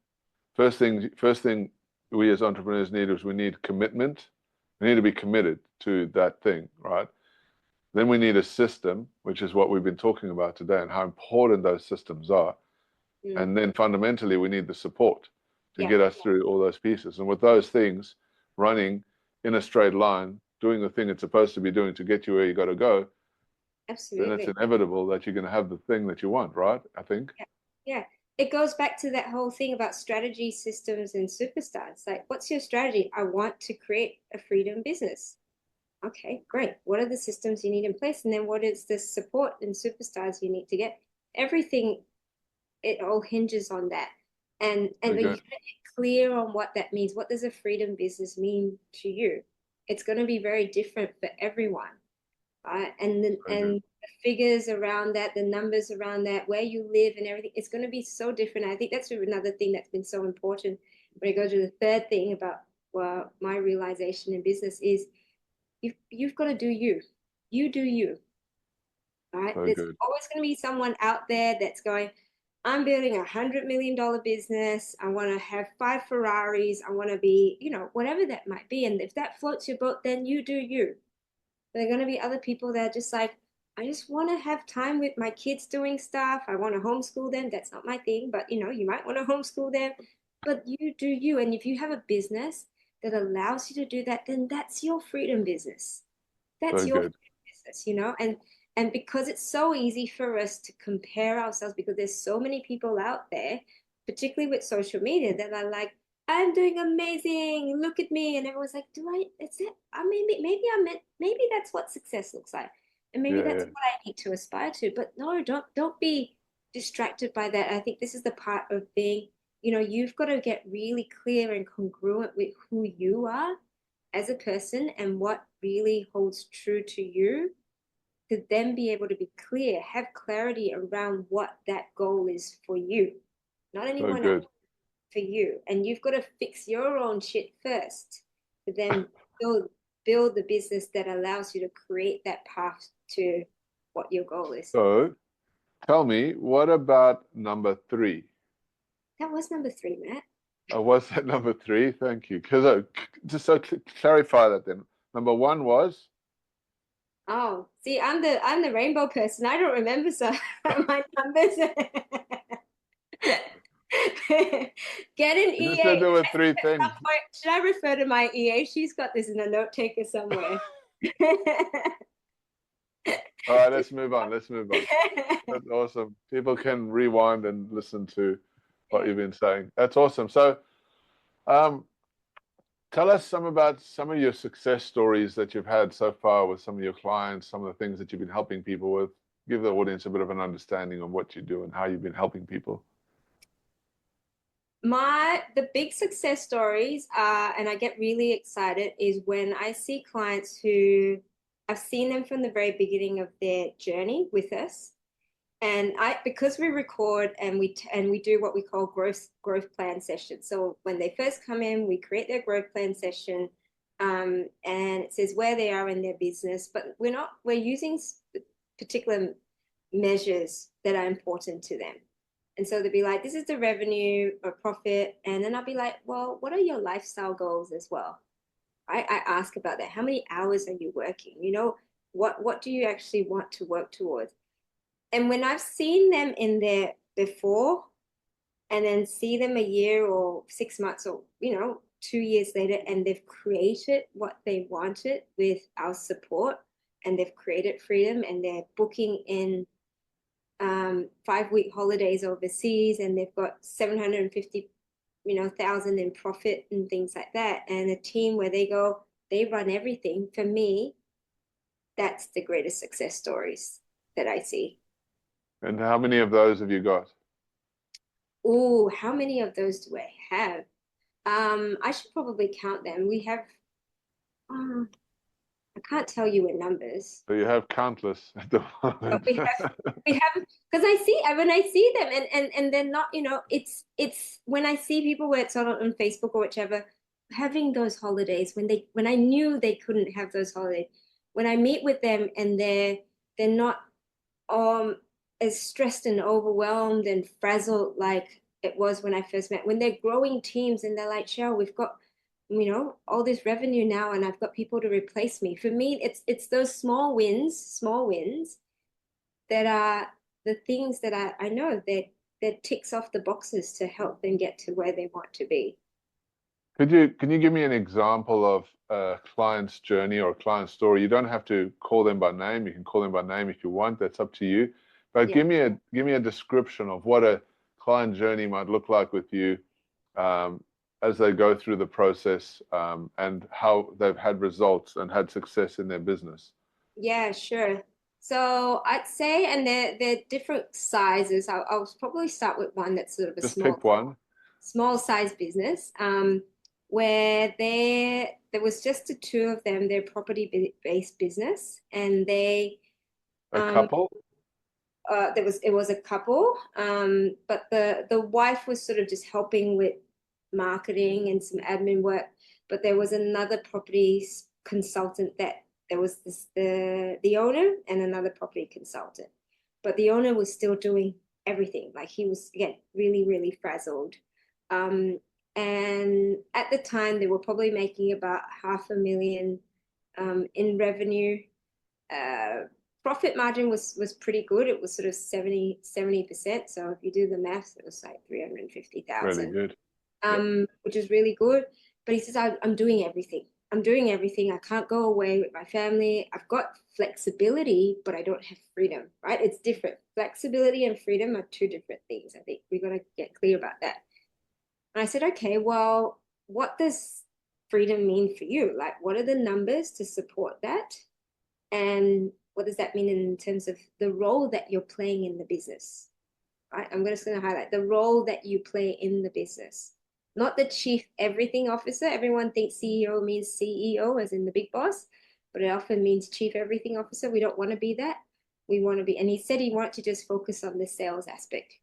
First thing we as entrepreneurs need is we need commitment. We need to be committed to that thing, right? Then we need a system, which is what we've been talking about today and how important those systems are. Mm. And then fundamentally, we need the support to Yeah. get us through all those pieces. And with those things running in a straight line, doing the thing it's supposed to be doing to get you where you got to go, then it's Absolutely. inevitable that you're going to have the thing that you want, right? I think. Yeah. Yeah. It goes back to that whole thing about strategy, systems, and superstars. Like, what's your strategy? I want to create a freedom business. Okay, great. What are the systems you need in place? And then what is the support and superstars you need to get? Everything, it all hinges on that. And Very when you good. get clear on what that means, what does a freedom business mean to you? It's going to be very different for everyone, right? Very good. And the figures around that, the numbers around that, where you live and everything, it's going to be so different. I think that's another thing that's been so important when I go to the third thing about, well, my realization in business is you've got to do you. You do you, right? Very There's good. always going to be someone out there that's going, I'm building $100 million business. I want to have 5 Ferraris. I want to be, whatever that might be. And if that floats your boat, then you do you. But there are going to be other people that are just like, I just want to have time with my kids doing stuff. I want to homeschool them. That's not my thing, but you might want to homeschool them. But you do you. And if you have a business that allows you to do that, then that's your freedom business. That's Very your good. business, and because it's so easy for us to compare ourselves because there's so many people out there, particularly with social media, that are like, I'm doing amazing, look at me. And everyone's like, do I, it's it, I maybe that's what success looks like. And maybe Yeah, that's yeah. what I need to aspire to. But no, don't be distracted by that. I think this is the part of being, you've got to get really clear and congruent with who you are as a person and what really holds true to you, to then be able to be clear, have clarity around what that goal is for you, not So anyone else, good. for you, and you've got to fix your own shit first to then build the business that allows you to create that path to what your goal is. So tell me, what about number 3? That was number 3, Matt. Was that number 3? Thank you. Because just so clarify that then. Number 1 was? Oh, see, I'm the rainbow person. I don't remember my numbers. Get an You EA. just said there were 3 things. Should I refer to my EA? She's got this in a note taker somewhere. All right, let's move on. Let's move on. That's awesome. People can rewind and listen to what you've been saying. That's awesome. So, tell us about some of your success stories that you've had so far with some of your clients, some of the things that you've been helping people with. Give the audience a bit of an understanding of what you do and how you've been helping people. The big success stories are, and I get really excited, is when I see clients who I've seen them from the very beginning of their journey with us. And because we record and we do what we call growth plan sessions. So when they first come in, we create their growth plan session, and it says where they are in their business, but we're using particular measures that are important to them. And so they'll be like, this is the revenue or profit. And then I'll be like, well, what are your lifestyle goals as well? I ask about that. How many hours are you working? What do you actually want to work towards? And when I've seen them in there before and then see them a year or 6 months or, 2 years later, and they've created what they wanted with our support, and they've created freedom, and they're booking in 5-week holidays overseas, and they've got 750,000 in profit and things like that, and a team where they run everything. For me, that's the greatest success stories that I see. And how many of those have you got? Oh, how many of those do I have? I should probably count them. We have, I can't tell you in numbers. So you have countless at the moment. We have, because when I see them, and they're not, it's when I see people where it's on Facebook or whichever, having those holidays when I knew they couldn't have those holidays, when I meet with them and they're not as stressed and overwhelmed and frazzled like it was when I first met, when they're growing teams and they're like, Cheryl, we've got all this revenue now, and I've got people to replace me. For me, it's those small wins that are the things that I know that ticks off the boxes to help them get to where they want to be. Can you give me an example of a client's journey or a client's story? You don't have to call them by name. You can call them by name if you want. That's up to you. But Yeah. give me a description of what a client journey might look like with you, as they go through the process, and how they've had results and had success in their business. Yeah, sure. So I'd say, and they're different sizes. I'll probably start with one that's sort of a Just pick one. small size business, where there was just the two of them. They're property-based business, and they A couple? it was a couple, but the wife was sort of just helping with marketing and some admin work, but there was another property consultant that there was the owner and another property consultant, but the owner was still doing everything. Like, he was, again, really, really frazzled. And at the time they were probably making about $500,000 in revenue. Profit margin was pretty good. It was sort of 70%. So if you do the maths, it was like 350,000. Really good. Which is really good. But he says, I'm doing everything. I'm doing everything. I can't go away with my family. I've got flexibility, but I don't have freedom, right? It's different. Flexibility and freedom are two different things. I think we've got to get clear about that. And I said, okay, well, what does freedom mean for you? Like, what are the numbers to support that? And what does that mean in terms of the role that you're playing in the business? Right? I'm just going to highlight the role that you play in the business, not the chief everything officer. Everyone thinks CEO means CEO, as in the big boss, but it often means chief everything officer. We don't want to be that. We want to be, and he said he wanted to just focus on the sales aspect.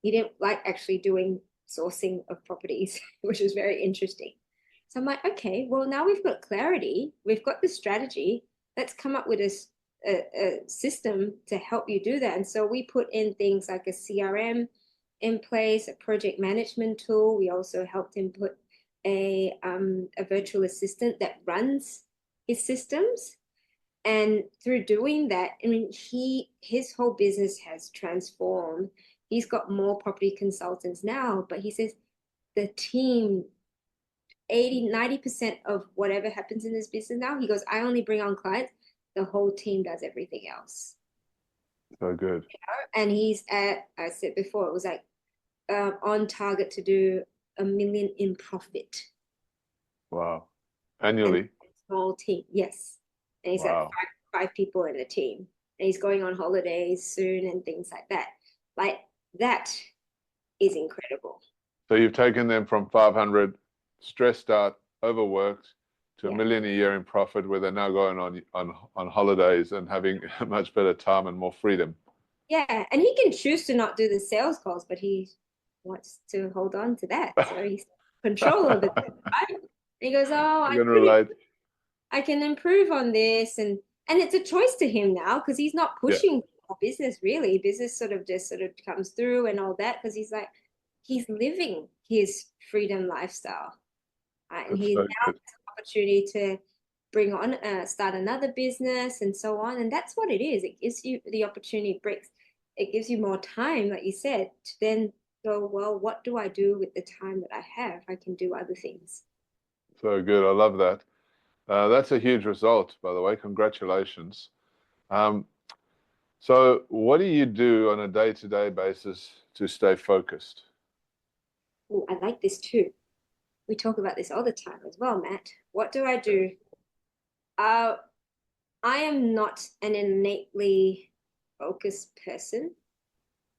He didn't like actually doing sourcing of properties, which is very interesting. So I'm like, okay, well, now we've got clarity, we've got the strategy. Let's come up with a system to help you do that. And so we put in things like a CRM in place, a project management tool. We also helped him put a virtual assistant that runs his systems. And through doing that, I mean, his whole business has transformed. He's got more property consultants now, but he says the team 80-90% of whatever happens in this business now, he goes, I only bring on clients, the whole team does everything else. So good. And he's at, I said before, it was like on target to do $1 million in profit. Wow. And Annually. small team, yes. And he's got Wow. five people in the team. And he's going on holidays soon and things like that. Like that is incredible. So you've taken them from 500, stressed out, overworked, to Yeah. $1 million a year in profit, where they're now going on holidays and having a much better time and more freedom. Yeah, and he can choose to not do the sales calls, but he wants to hold on to that. So he's control over that, right? And he goes, "Oh, I can relate. I can improve on this," and it's a choice to him now because he's not Yeah, pushing for business really. Business sort of just sort of comes through and all that because he's like he's living his freedom lifestyle, right? And that's he now so has good. an opportunity to bring on start another business and so on. And that's what it is. It gives you the opportunity, breaks. It gives you more time, like you said, to then go, well, what do I do with the time that I have? I can do other things. So good. I love that. That's a huge result, by the way. Congratulations. Um, so what do you do on a day-to-day basis to stay focused? Oh, I like this too. We talk about this all the time as well, Matt. What do I do? Uh, I am not an innately focused person.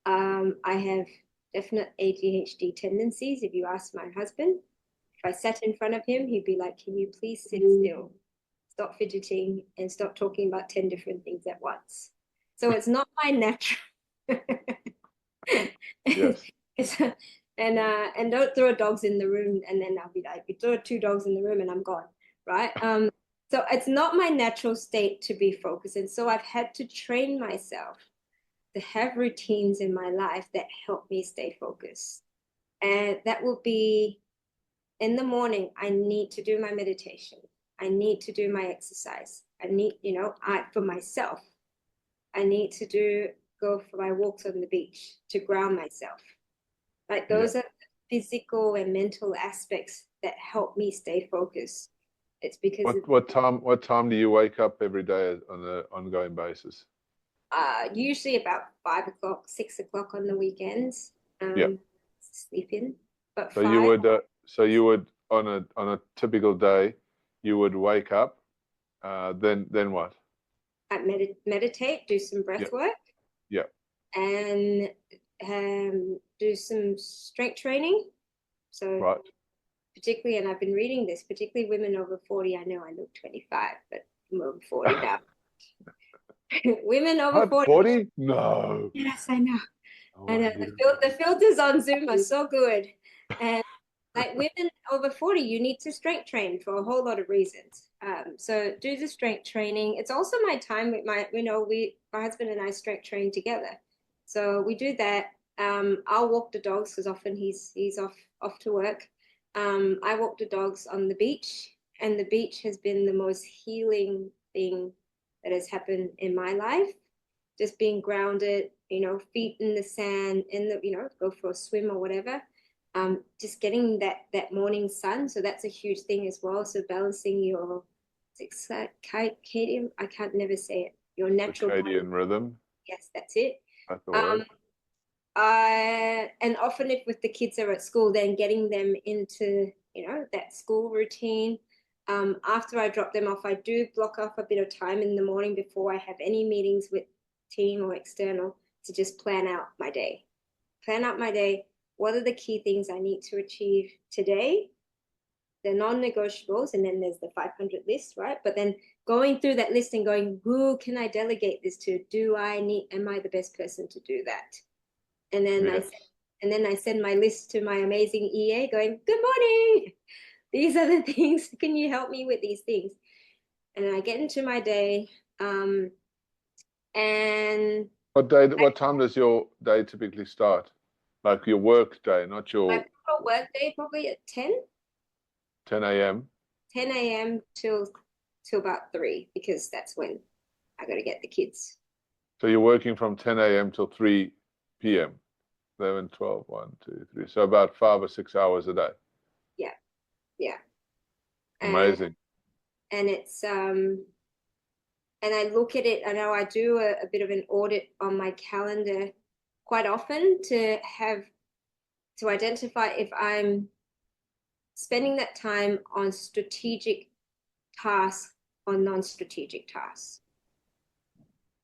I have definite ADHD tendencies. If you ask my husband, if I sat in front of him, he'd be like, "Can you please sit still? Stop fidgeting and stop talking about 10 different things at once." So it's not my natural. Yes. it's, and don't throw dogs in the room and then I'll be like, you throw 2 dogs in the room and I'm gone, right? So it's not my natural state to be focused. And so I've had to train myself to have routines in my life that help me stay focused. And that will be in the morning, I need to do my meditation. I need to do my exercise. I need, for myself, I need to go for my walks on the beach to ground myself. Like Yeah. those are physical and mental aspects that help me stay focused. It's because of What time do you wake up every day on an ongoing basis? usually about 5 o'clock, 6 o'clock on the weekends. Yeah. Sleep in, but So you five would on a typical day, you would wake up, then what? I meditate, do some Yeah. breath work, Yeah. and do some strength training. So Right. particularly, and I've been reading this, particularly women over 40. I know I look 25, but I'm over 40 now. Women over What, 40. 40? No. Yes, I know. Oh And my the goodness. filters on Zoom are so good. And like women over 40, you need to strength train for a whole lot of reasons. So do the strength training. It's also my time with my husband and I strength train together. So we do that. I'll walk the dogs because often he's off to work. I walk the dogs on the beach, and the beach has been the most healing thing that has happened in my life. Just being grounded, feet in the sand, go for a swim or whatever. Just getting that morning sun. So that's a huge thing as well. So balancing your circadian, I can't never say it. Your natural body. Circadian rhythm. Yes, that's it. That's the Um, word. and often if with the kids are at school, then getting them into, that school routine. After I drop them off, I do block off a bit of time in the morning before I have any meetings with team or external to just plan out my day. Plan out my day. What are the key things I need to achieve today? The non-negotiables, and then there's the 500 list, right? But then going through that list and going, who can I delegate this to? Am I the best person to do that? And then Yes. And then I send my list to my amazing EA going, good morning. These are the things. Can you help me with these things? And I get into my day. And What time does your day typically start? Like your work day, not my your work day probably at 10 a.m. 10 a.m. till about 3, because that's when I got to get the kids. So you're working from 10 a.m. till 3 p.m. 11, 12, 1, 2, 3. So about 5 or 6 hours a day. Yeah, yeah. Amazing. And it's and I look at it, I know I do a bit of an audit on my calendar quite often to identify if I'm spending that time on strategic tasks or non-strategic tasks.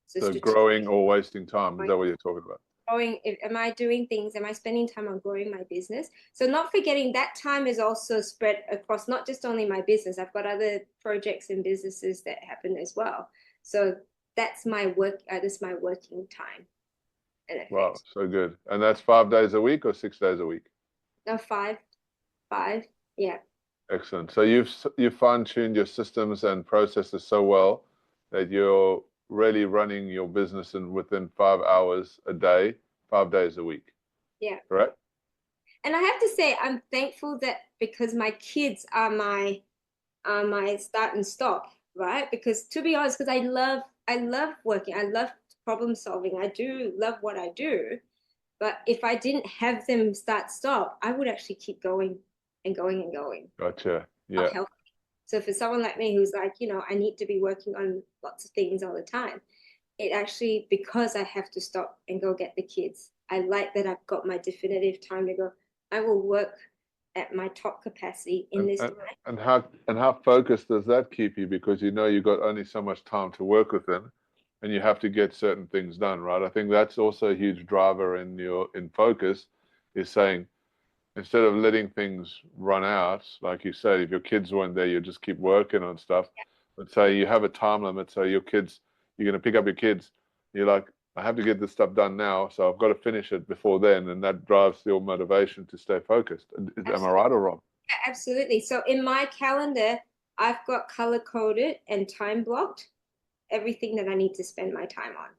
So growing or wasting time, is that what you're talking about? Growing, am I doing things, am I spending time on growing my business? So not forgetting that time is also spread across not just only my business. I've got other projects and businesses that happen as well. So that's my work, that's my working time. Wow, so good. And that's 5 days a week or 6 days a week? No, five, yeah. Excellent. So you've fine-tuned your systems and processes so well that you're really running your business in within 5 hours a day, 5 days a week. Yeah. Correct? And I have to say, I'm thankful that because my kids are my start and stop, right? Because to be honest, because I love working, I love problem solving, I do love what I do. But if I didn't have them start stop, I would actually keep going and going and going. Gotcha. Not Yeah. healthy. So for someone like me who's like, I need to be working on lots of things all the time, it actually, because I have to stop and go get the kids, I like that I've got my definitive time to go. I will work at my top capacity in this time. And how focused does that keep you? Because you know you've got only so much time to work within, and you have to get certain things done, right? I think that's also a huge driver in focus, is saying instead of letting things run out, like you said, if your kids weren't there, you just keep working on stuff. But say you have a time limit, so you're going to pick up your kids. You're like, I have to get this stuff done now, so I've got to finish it before then, and that drives your motivation to stay focused. Am I right or wrong? Yeah, absolutely. So in my calendar, I've got color coded and time blocked everything that I need to spend my time on.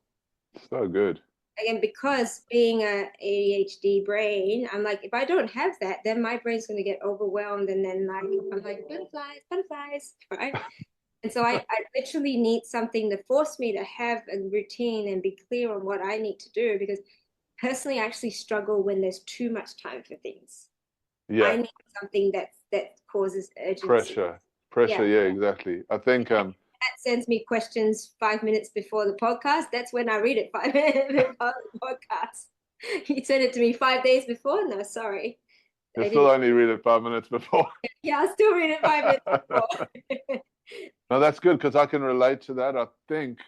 So good. Again, because being a ADHD brain, I'm like, if I don't have that, then my brain's going to get overwhelmed, and then like I'm like butterflies, right? And so I literally need something to force me to have a routine and be clear on what I need to do, because personally I actually struggle when there's too much time for things. I Yeah. need something that causes urgency. Pressure. Yeah, exactly. I think That sends me questions 5 minutes before the podcast. That's when I read it 5 minutes before the podcast. You sent it to me 5 days before? No, sorry. you still only read it 5 minutes before. Yeah, I'll still read it 5 minutes before. No, that's good because I can relate to that. I think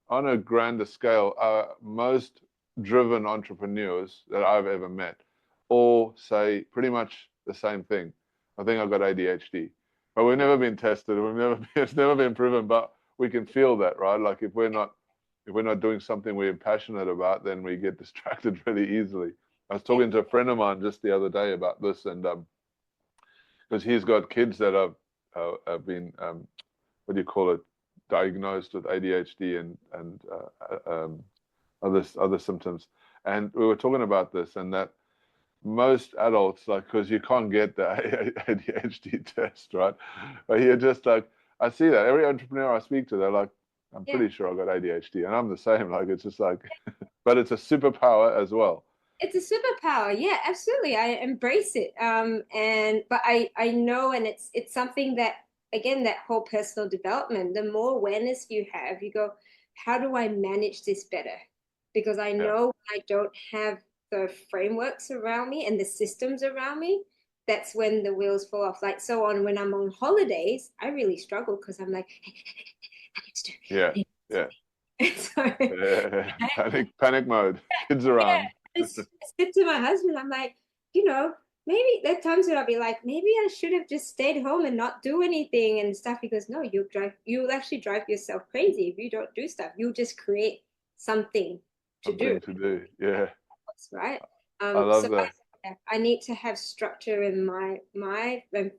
on a grander scale, most driven entrepreneurs that I've ever met all say pretty much the same thing. I think I've got ADHD, but we've never been tested. It's never been proven, but we can feel that, right? Like if we're not doing something we're passionate about, then we get distracted really easily. I was talking to a friend of mine just the other day about this, and because he's got kids that have been what do you call it, diagnosed with ADHD and other symptoms. And we were talking about this, and that most adults, like, because you can't get the ADHD test, right? But you're just like, I see that every entrepreneur I speak to, they're like, I'm pretty sure I got ADHD, and I'm the same. Like, it's just like, but it's a superpower as well. It's a superpower. Yeah, absolutely. I embrace it. But I know, and it's something that, again, that whole personal development, the more awareness you have, you go, how do I manage this better? Because I know I don't have the frameworks around me and the systems around me, that's when the wheels fall off. Like, so on when I'm on holidays, I really struggle because I'm like, I need to do. Yeah, yeah. So, Panic mode. Kids around. I said to my husband, I'm like, maybe there are times when I'll be like, maybe I should have just stayed home and not do anything and stuff. He goes, no, you'll actually drive yourself crazy if you don't do stuff. You'll just create something to do. Yeah. Right. I So love that. I need to have structure in my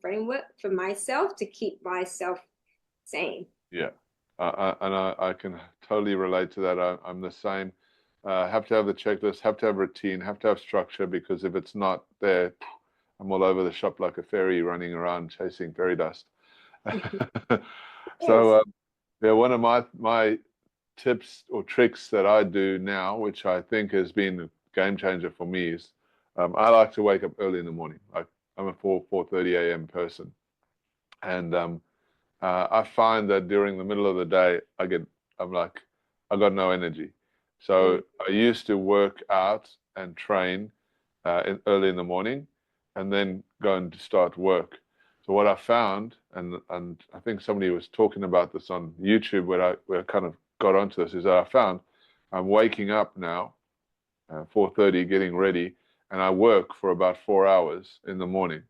framework for myself to keep myself sane. Yeah. I can totally relate to that. I'm the same. Have to have the checklist, have to have routine, have to have structure, because if it's not there, I'm all over the shop like a fairy running around chasing fairy dust. Yes. So, yeah, one of my tips or tricks that I do now, which I think has been a game changer for me, is I like to wake up early in the morning. Like I'm a 4:30 a.m. person, and I find that during the middle of the day, I'm like, I got no energy. Mm, So I used to work out and train early in the morning, and then go and start work. So what I found, and I think somebody was talking about this on YouTube, where I kind of got onto this, is that I found I'm waking up now, 4:30, getting ready, and I work for about 4 hours in the morning.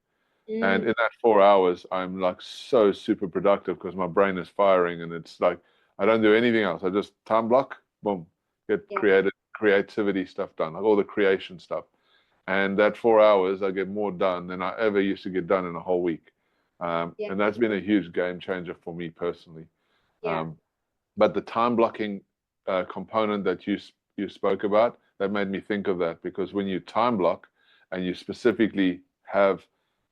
And mm, in that 4 hours, I'm like so super productive because my brain is firing, and it's like I don't do anything else. I just time block, boom, get yeah, creativity stuff done, like all the creation stuff. And that 4 hours, I get more done than I ever used to get done in a whole week. yeah, And that's been a huge game changer for me personally. yeah. Um, but the time blocking component that you spoke about, that made me think of that, because when you time block and you specifically have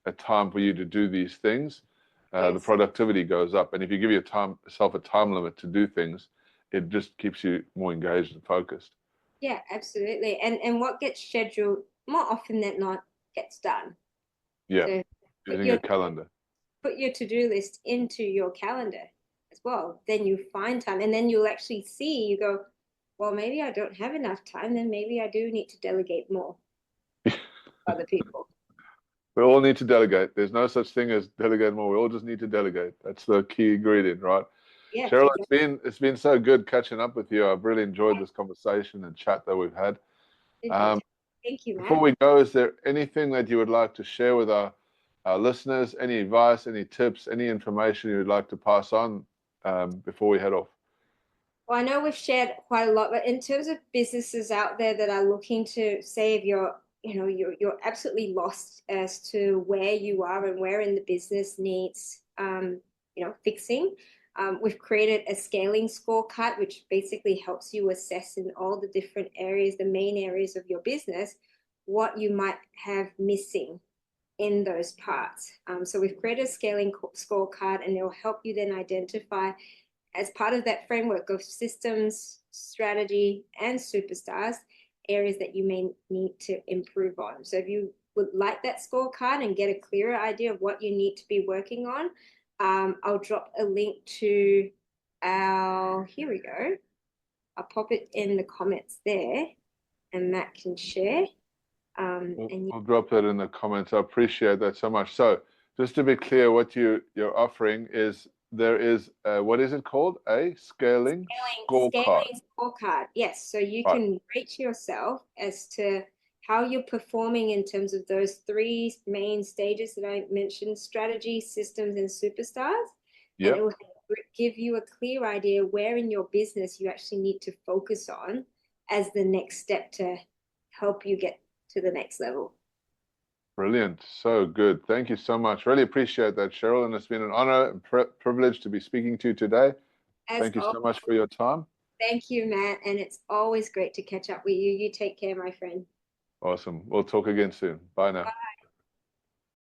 a time for you to do these things, the Yes. productivity goes up. And if you give yourself a time limit to do things, it just keeps you more engaged and focused. Yeah, absolutely. And what gets scheduled more often than not gets done. Yeah, So put using your a calendar. put your to-do list into your calendar as well. Then you find time, and then you'll actually see, you go, well, maybe I don't have enough time, then maybe I do need to delegate more to other people. We all need to delegate. There's no such thing as delegate more. We all just need to delegate. That's the key ingredient, right? Yeah, Cheryl, exactly. it's been so good catching up with you. I've really enjoyed this conversation and chat that we've had. Um, Thank you, before Matt. we go, is there anything that you would like to share with our listeners? Any advice, any tips, any information you would like to pass on before we head off? Well, I know we've shared quite a lot, but in terms of businesses out there that are looking to say if you're absolutely lost as to where you are and where in the business needs fixing. We've created a scaling scorecard, which basically helps you assess in all the different areas, the main areas of your business, what you might have missing in those parts. So we've created a scaling scorecard, and it will help you then identify, as part of that framework of systems, strategy, and superstars, areas that you may need to improve on. So if you would like that scorecard and get a clearer idea of what you need to be working on, I'll drop a link to here we go. I'll pop it in the comments there, and Matt can share. We'll, And we'll drop that in the comments. I appreciate that so much. So, just to be clear, what you're offering is there is what is it called? A scaling scorecard. scaling scorecard. Yes, so you Right. can rate yourself as to how you're performing in terms of those three main stages that I mentioned: strategy, systems, and superstars. And it Yep. will give you a clear idea where in your business you actually need to focus on as the next step to help you get to the next level. Brilliant. So good. Thank you so much. Really appreciate that, Cheryl. And it's been an honor and privilege to be speaking to you today. As Thank you so always, much for your time. thank you, Matt. And it's always great to catch up with you. You take care, my friend. Awesome. We'll talk again soon. Bye now.